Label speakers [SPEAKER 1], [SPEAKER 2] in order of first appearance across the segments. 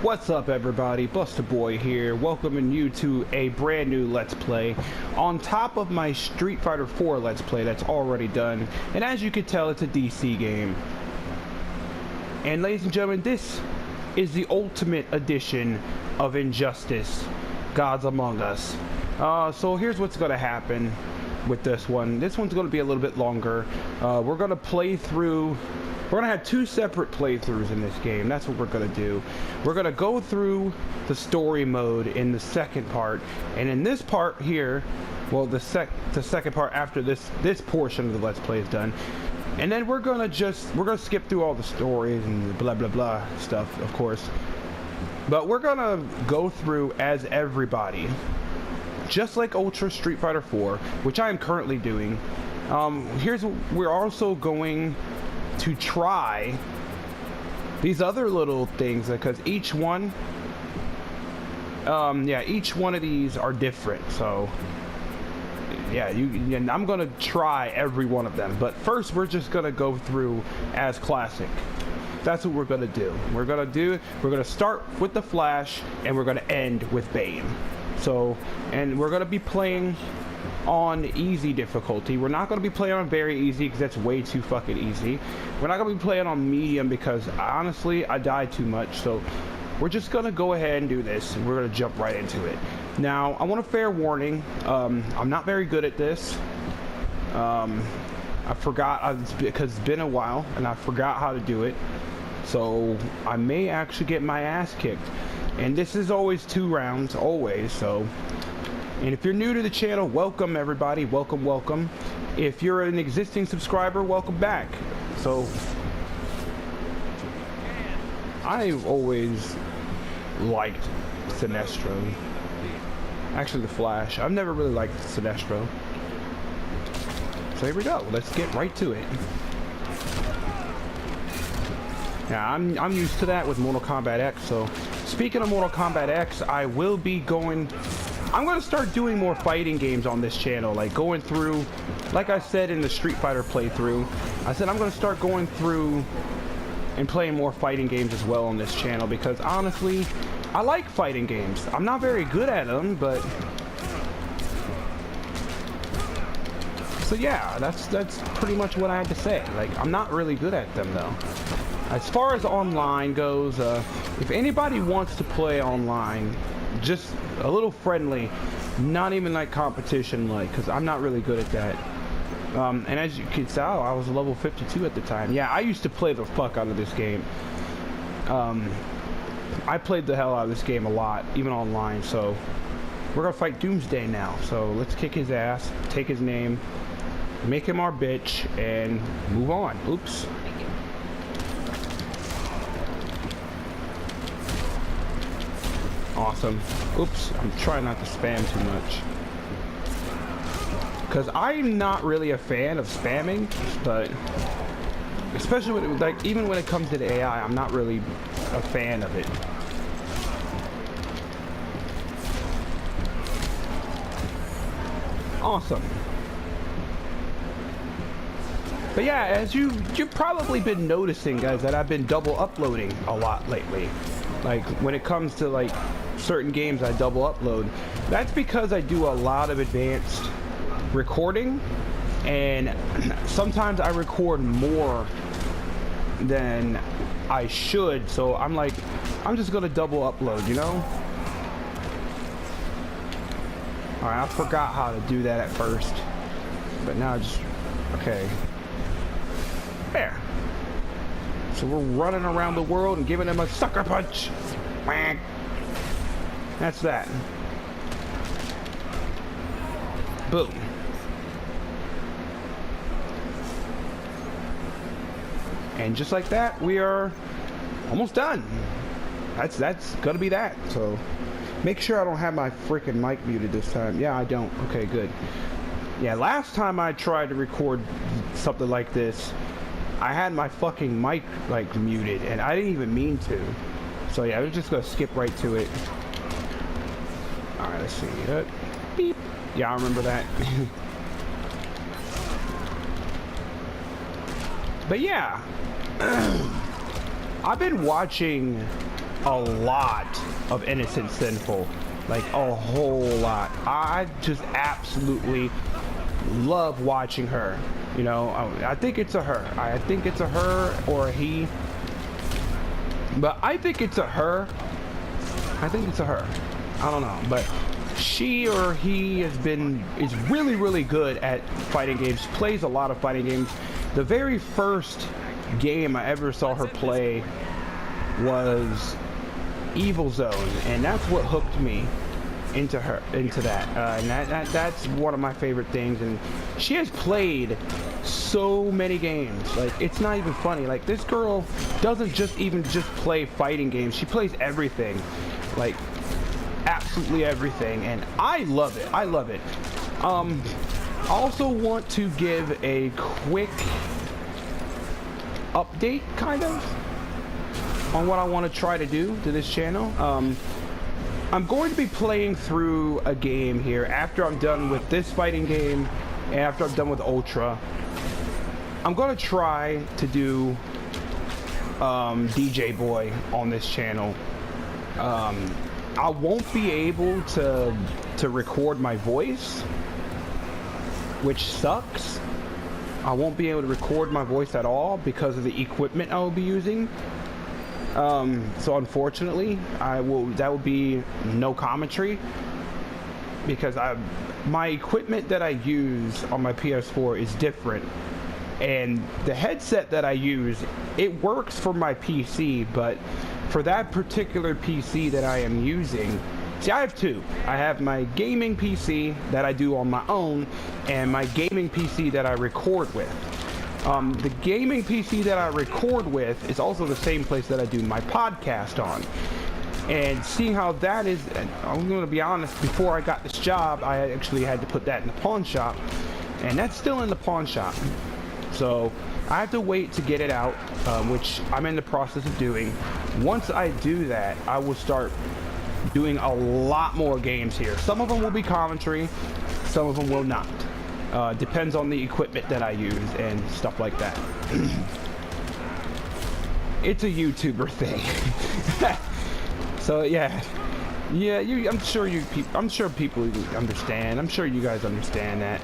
[SPEAKER 1] What's up everybody, Buster Boy here, welcoming you to a brand new Let's Play on top of my Street Fighter 4 Let's Play that's already done. And as you can tell, it's a DC game. And ladies and gentlemen, this is the ultimate edition of Injustice, Gods Among Us. So here's what's going to happen with this one. This one's going to be a little bit longer. We're going to play through... We're going to have two separate playthroughs in this game. That's what we're going to do. We're going to go through the story mode in the second part. And in this part here, well, the second part after this portion of the Let's Play is done. And then we're going to skip through all the stories and blah, blah, blah stuff, of course. But we're going to go through as everybody. Just like Ultra Street Fighter 4, which I am currently doing. We're also going to try these other little things because each one of these are different, so yeah, and I'm gonna try every one of them, but first we're just gonna go through as classic. That's what we're gonna do. We're gonna start with the Flash and we're gonna end with Bane. So, and we're gonna be playing on easy difficulty. We're not going to be playing on very easy because that's way too fucking easy. We're not going to be playing on medium because honestly I died too much. So we're just going to go ahead and do this and we're going to jump right into it. Now I want a fair warning, I'm not very good at this. I forgot because it's been a while and I forgot how to do it, so I may actually get my ass kicked. And this is always 2 rounds, always. So, and if you're new to the channel, welcome everybody, welcome. If you're an existing subscriber, welcome back. So, I've always liked Sinestro. Actually, the Flash. I've never really liked Sinestro. So here we go. Let's get right to it. Yeah, I'm used to that with Mortal Kombat X. So, speaking of Mortal Kombat X, I'm going to start doing more fighting games on this channel, like going through, like I said in the Street Fighter playthrough, I said I'm going to start going through and playing more fighting games as well on this channel, because honestly, I like fighting games. I'm not very good at them, but... So yeah, that's pretty much what I had to say. Like, I'm not really good at them though. As far as online goes, if anybody wants to play online, just a little friendly, not even like competition like, because I'm not really good at that. And as you can tell, I was level 52 at the time. Yeah, I used to play the fuck out of this game. I played the hell out of this game a lot, even online. So we're gonna fight Doomsday now, so let's kick his ass, take his name, make him our bitch, and move on. Oops. Awesome. Oops, I'm trying not to spam too much, because I'm not really a fan of spamming, but especially when like even when it comes to the AI, I'm not really a fan of it. Awesome. But yeah, as you've probably been noticing, guys, that I've been double uploading a lot lately. Like when it comes to like certain games, I double upload. That's because I do a lot of advanced recording, and sometimes I record more than I should, so I'm like, I'm just gonna double upload, you know? Alright, I forgot how to do that at first, but now I just, okay. There. So we're running around the world and giving them a sucker punch. Whack. That's that. Boom. And just like that, we are almost done. That's gonna be that. So make sure I don't have my freaking mic muted this time. Yeah, I don't. Okay, good. Yeah, last time I tried to record something like this, I had my fucking mic like muted and I didn't even mean to. So yeah, we're just gonna skip right to it. Alright, let's see. Beep. Yeah, I remember that. But yeah, I've been watching a lot of Innocent Sinful, like a whole lot. I just absolutely love watching her. You know, I think it's a her. I think it's a her or a he, but I think it's a her. I think it's a her. I don't know, but she or he is really, really good at fighting games. Plays a lot of fighting games. The very first game I ever saw her play was Evil Zone, and that's what hooked me into that. And that's one of my favorite things. And she has played so many games. Like, it's not even funny. Like, this girl doesn't just play fighting games. She plays everything. Like, absolutely everything, and I love it. I love it. I also want to give a quick update, kind of, on what I want to try to do to this channel. I'm going to be playing through a game here after I'm done with this fighting game, and after I'm done with Ultra. I'm going to try to do DJ Boy on this channel. I won't be able to record my voice, which sucks. I won't be able to record my voice at all because of the equipment I will be using. So unfortunately, that will be no commentary, because my equipment that I use on my PS4 is different, and the headset that I use, it works for my PC, but for that particular PC that I am using, see, I have two. I have my gaming PC that I do on my own, and my gaming PC that I record with. The gaming PC that I record with is also the same place that I do my podcast on. And seeing how that is, I'm going to be honest, before I got this job, I actually had to put that in the pawn shop, and that's still in the pawn shop. So I have to wait to get it out, which I'm in the process of doing. Once I do that, I will start doing a lot more games here. Some of them will be commentary, some of them will not. Depends on the equipment that I use and stuff like that. It's a YouTuber thing. So yeah, I'm sure people understand. I'm sure you guys understand that.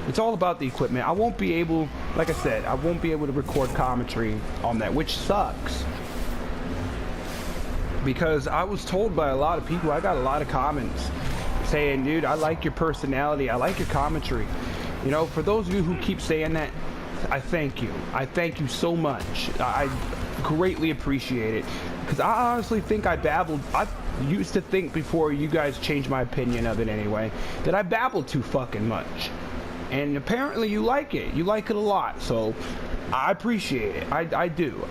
[SPEAKER 1] It's all about the equipment. I won't be able, like I said, I won't be able to record commentary on that, which sucks. Because I was told by a lot of people, I got a lot of comments saying, dude, I like your personality, I like your commentary. You know, for those of you who keep saying that, I thank you. I thank you so much. I greatly appreciate it. Because I honestly think I babbled. I used to think, before you guys changed my opinion of it anyway, that I babbled too fucking much. And apparently you like it. You like it a lot. So I appreciate it. I do.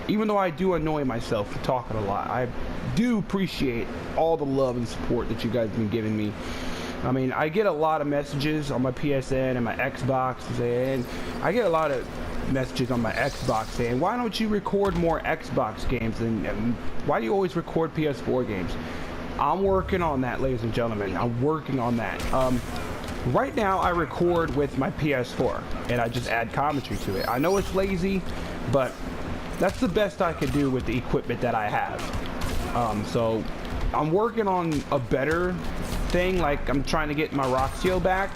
[SPEAKER 1] Even though I do annoy myself for talking a lot, I do appreciate all the love and support that you guys have been giving me. I mean, I get a lot of messages on my PSN and my Xbox, and I get a lot of messages on my Xbox saying, why don't you record more Xbox games, and why do you always record PS4 games? I'm working on that, ladies and gentlemen. I'm working on that. Right now I record with my PS4 and I just add commentary to it. I know it's lazy, but that's the best I can do with the equipment that I have. So I'm working on a better thing. Like, I'm trying to get my Roxio back,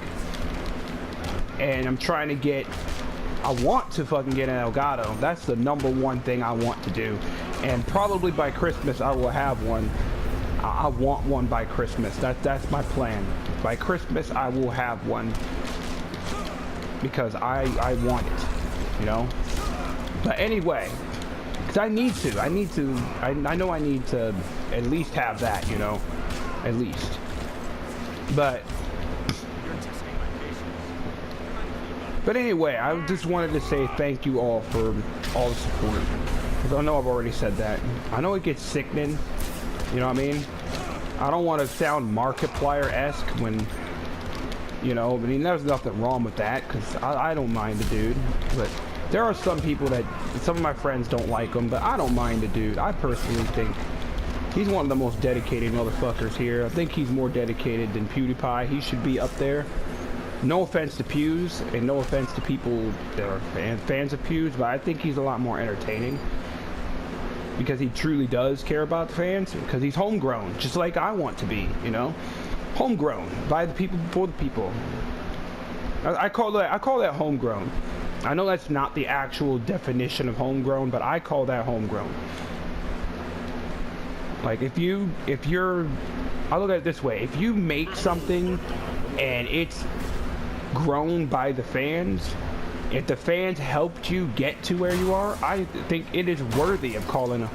[SPEAKER 1] and I want to fucking get an Elgato. That's the #1 thing I want to do, and probably by Christmas I will have one. I want one by Christmas. That's my plan. By Christmas I will have one, because I want it, you know. But anyway, because I know I need to at least have that, you know, at least. But anyway, I just wanted to say thank you all for all the support. Because I know I've already said that. I know it gets sickening, you know what I mean? I don't want to sound Markiplier-esque when, you know, I mean, there's nothing wrong with that, because I don't mind the dude. But there are some people that, some of my friends don't like him, but I don't mind the dude. I personally think he's one of the most dedicated motherfuckers here. I think he's more dedicated than PewDiePie. He should be up there. No offense to Pews, and no offense to people that are fans of Pews, but I think he's a lot more entertaining. because he truly does care about the fans, because he's homegrown, just like I want to be, you know? Homegrown, by the people, for the people. I call that homegrown. I know that's not the actual definition of homegrown, but I call that homegrown. Like, if you're, I look at it this way, if you make something and it's grown by the fans, if the fans helped you get to where you are, I think it is worthy of calling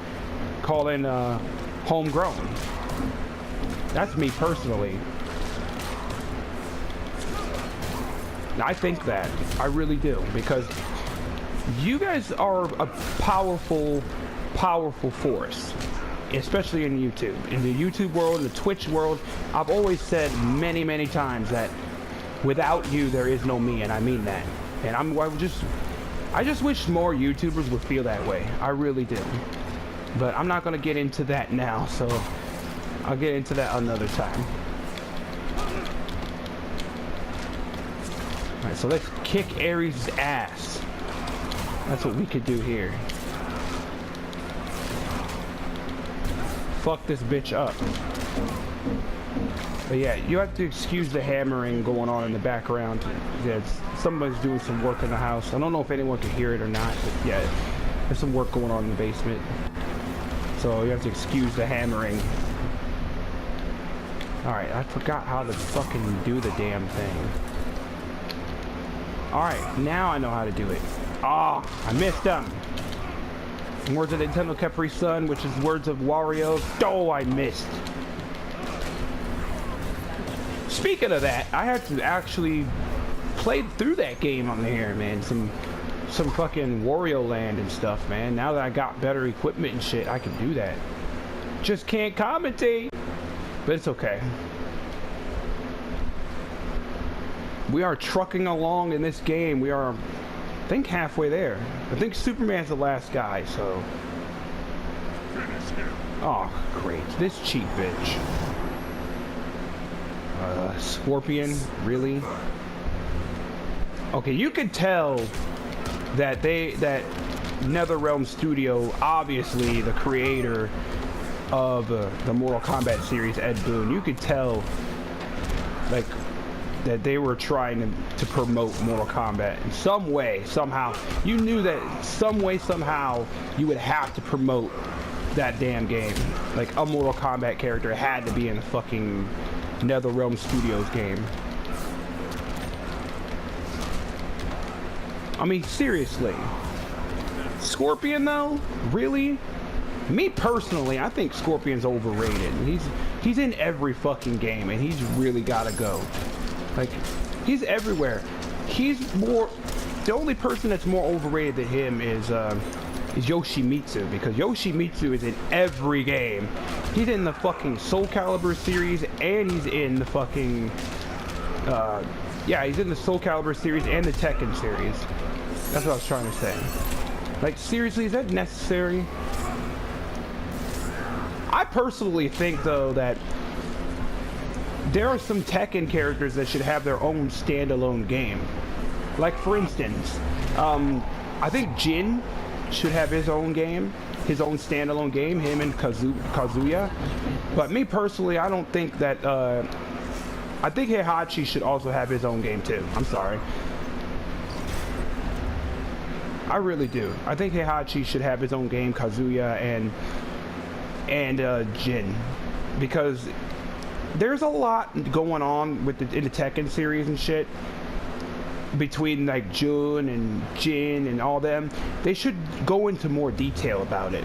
[SPEAKER 1] homegrown. That's me personally. I think that. I really do, because you guys are a powerful force, especially in YouTube. In the YouTube world, in the Twitch world, I've always said many times that without you, there is no me, and I mean that. And I just wish more YouTubers would feel that way. I really do. But I'm not gonna get into that now, so I'll get into that another time. Alright, so let's kick Ares' ass. That's what we could do here. Fuck this bitch up. But yeah, you have to excuse the hammering going on in the background. Yeah, somebody's doing some work in the house. I don't know if anyone can hear it or not, but yeah, there's some work going on in the basement. So you have to excuse the hammering. Alright, I forgot how to fucking do the damn thing. Alright, now I know how to do it. Ah, I missed them. In words of Nintendo Capri Sun, which is words of Wario. Oh, I missed. Speaking of that, I had to actually play through that game on here, man. Some fucking Wario Land and stuff, man. Now that I got better equipment and shit, I can do that. Just can't commentate. But it's okay. We are trucking along in this game. We are, I think, halfway there. I think Superman's the last guy, so. Oh, great. This cheap bitch. Scorpion, really? Okay, you could tell that NetherRealm Studio, obviously the creator of the Mortal Kombat series, Ed Boon, you could tell, like, that they were trying to promote Mortal Kombat in some way, somehow. You knew that some way, somehow, you would have to promote that damn game. Like, a Mortal Kombat character had to be in the fucking NetherRealm Studios game. I mean, seriously. Scorpion, though? Really? Me personally, I think Scorpion's overrated. He's in every fucking game, and he's really gotta go. Like, he's everywhere. He's more... The only person that's more overrated than him is Yoshimitsu, because Yoshimitsu is in every game. He's in the fucking Soul Calibur series, and he's in the fucking... yeah, he's in the Soul Calibur series and the Tekken series. That's what I was trying to say. Like, seriously, is that necessary? I personally think, though, that there are some Tekken characters that should have their own standalone game. Like, for instance, I think Jin should have his own game, his own standalone game, him and Kazuya. But me personally, I don't think that, I think Heihachi should also have his own game too. I'm sorry. I really do. I think Heihachi should have his own game, Kazuya and Jin, because there's a lot going on with in the Tekken series and shit between like Jun and Jin and all them. They should go into more detail about it.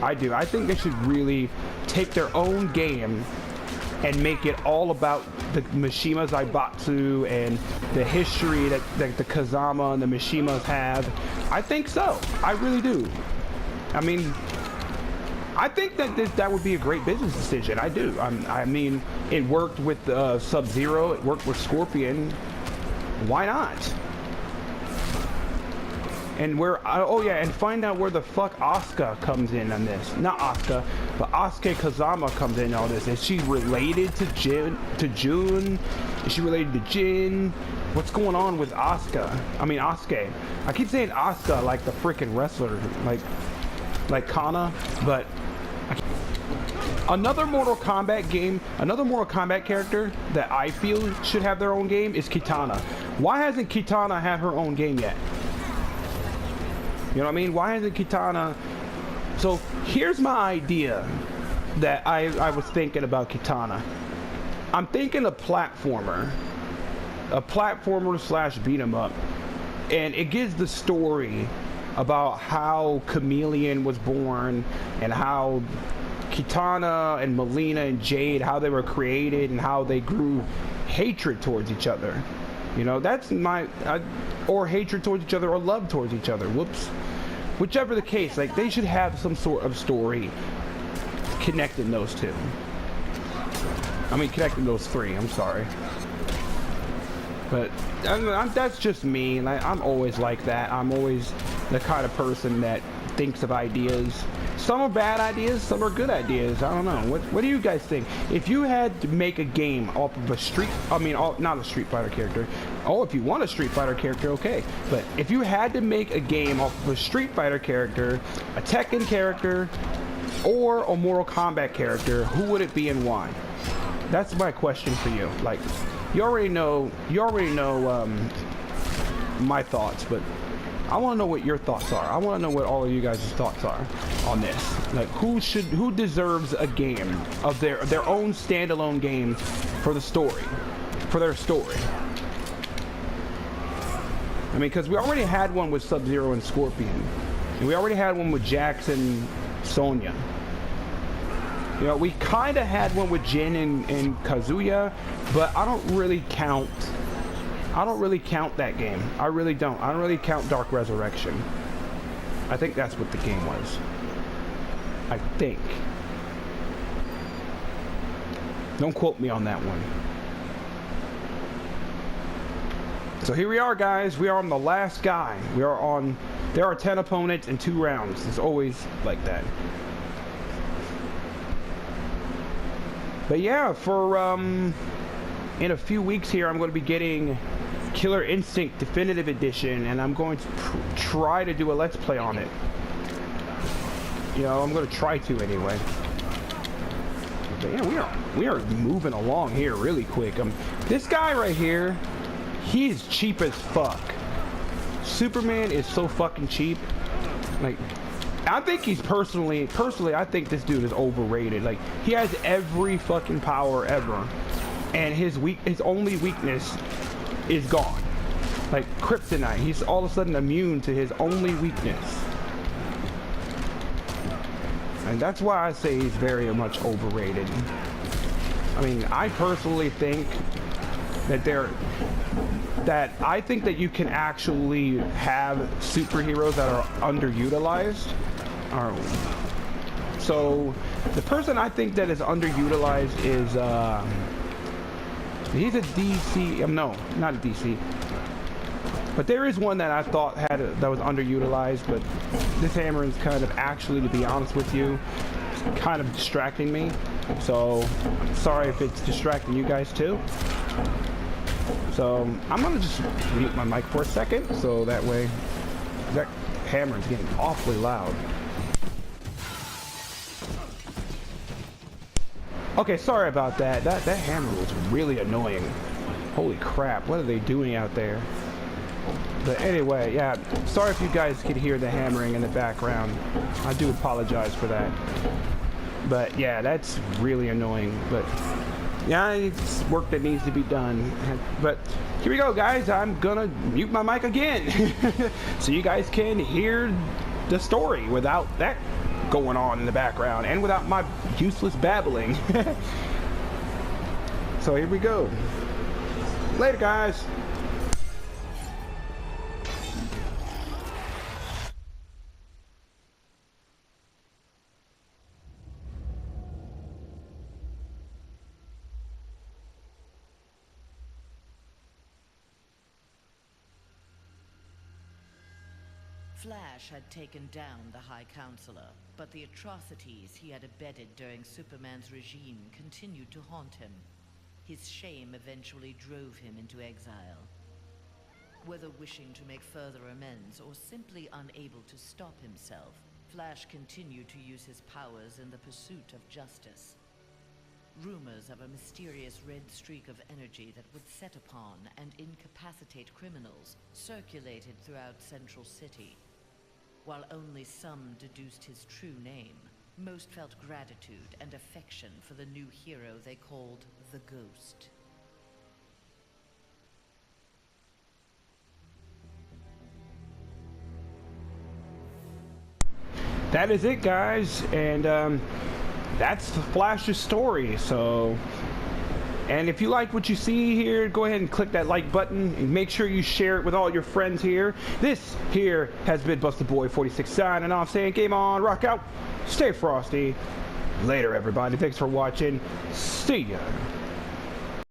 [SPEAKER 1] I do. I think they should really take their own game and make it all about the Mishima Zaibatsu and the history that the Kazama and the Mishimas have. I think so. I really do. I mean, I think that that would be a great business decision. I do. I mean, it worked with Sub-Zero. It worked with Scorpion. Why not? And oh yeah, and find out where the fuck Asuka comes in on this. Not Asuka, but Asuka Kazama comes in on this. Is she related to Jun? Is she related to Jin? What's going on with Asuka? I mean, Asuka. I keep saying Asuka like the freaking wrestler. Like, like Kana, but another Mortal Kombat game, another Mortal Kombat character that I feel should have their own game is Kitana. Why hasn't Kitana had her own game yet? You know what I mean? Why hasn't Kitana? So here's my idea that I was thinking about Kitana. I'm thinking a platformer slash beat 'em up, and it gives the story about how Chameleon was born and how Kitana and Melina and Jade, how they were created and how they grew hatred towards each other. You know, that's or hatred towards each other or love towards each other. Whoops. Whichever the case, like they should have some sort of story connecting those two. I mean, connecting those three. I'm sorry. But that's just me, and I'm always like that. I'm always the kind of person that thinks of ideas. Some are bad ideas, some are good ideas. I don't know. What do you guys think? If you had to make a game off of not a Street Fighter character. Oh, if you want a Street Fighter character, okay. But if you had to make a game off of a Street Fighter character, a Tekken character, or a Mortal Kombat character, who would it be and why? That's my question for you. Like, you already know my thoughts, but I want to know what your thoughts are. I want to know what all of you guys' thoughts are on this. Like, who deserves a game of their own standalone game for their story? I mean, because we already had one with Sub-Zero and Scorpion, and we already had one with Jax and Sonya. You know, we kind of had one with Jin and Kazuya, but I don't really count that game. I really don't. I don't really count Dark Resurrection. I think that's what the game was. I think. Don't quote me on that one. So here we are, guys. We are on the last guy. There are 10 opponents in 2 rounds. It's always like that. But yeah, for in a few weeks here, I'm going to be getting Killer Instinct Definitive Edition, and I'm going to try to do a Let's Play on it. You know, I'm going to try to anyway. But yeah, we are moving along here really quick. This guy right here, he's cheap as fuck. Superman is so fucking cheap. Like, I think he's personally, I think this dude is overrated. Like, he has every fucking power ever, and his only weakness is gone. Like kryptonite. He's all of a sudden immune to his only weakness. And that's why I say he's very much overrated. I mean, I personally think that I think that you can actually have superheroes that are underutilized. So the person I think that is underutilized is he's a DC. No, not a DC. But there is one that I thought that was underutilized. But this hammer is kind of, actually, to be honest with you, kind of distracting me. So sorry if it's distracting you guys too. So I'm gonna just mute my mic for a second, so that way that hammer is getting awfully loud. Okay, sorry about that. That hammer was really annoying. Holy crap, what are they doing out there? But anyway, yeah, sorry if you guys could hear the hammering in the background. I do apologize for that. But yeah, that's really annoying. But yeah, it's work that needs to be done. But here we go, guys. I'm gonna mute my mic again so you guys can hear the story without that going on in the background and without my useless babbling. So here we go. Later, guys.
[SPEAKER 2] Flash had taken down the High Counselor, but the atrocities he had abetted during Superman's regime continued to haunt him. His shame eventually drove him into exile. Whether wishing to make further amends or simply unable to stop himself, Flash continued to use his powers in the pursuit of justice. Rumors of a mysterious red streak of energy that would set upon and incapacitate criminals circulated throughout Central City. While only some deduced his true name, most felt gratitude and affection for the new hero they called the Ghost.
[SPEAKER 1] That is it, guys, and that's the Flash's story. So, and if you like what you see here, go ahead and click that like button and make sure you share it with all your friends here. This here has been Buster Boy 46 signing off, saying game on, rock out, stay frosty. Later, everybody. Thanks for watching. See ya.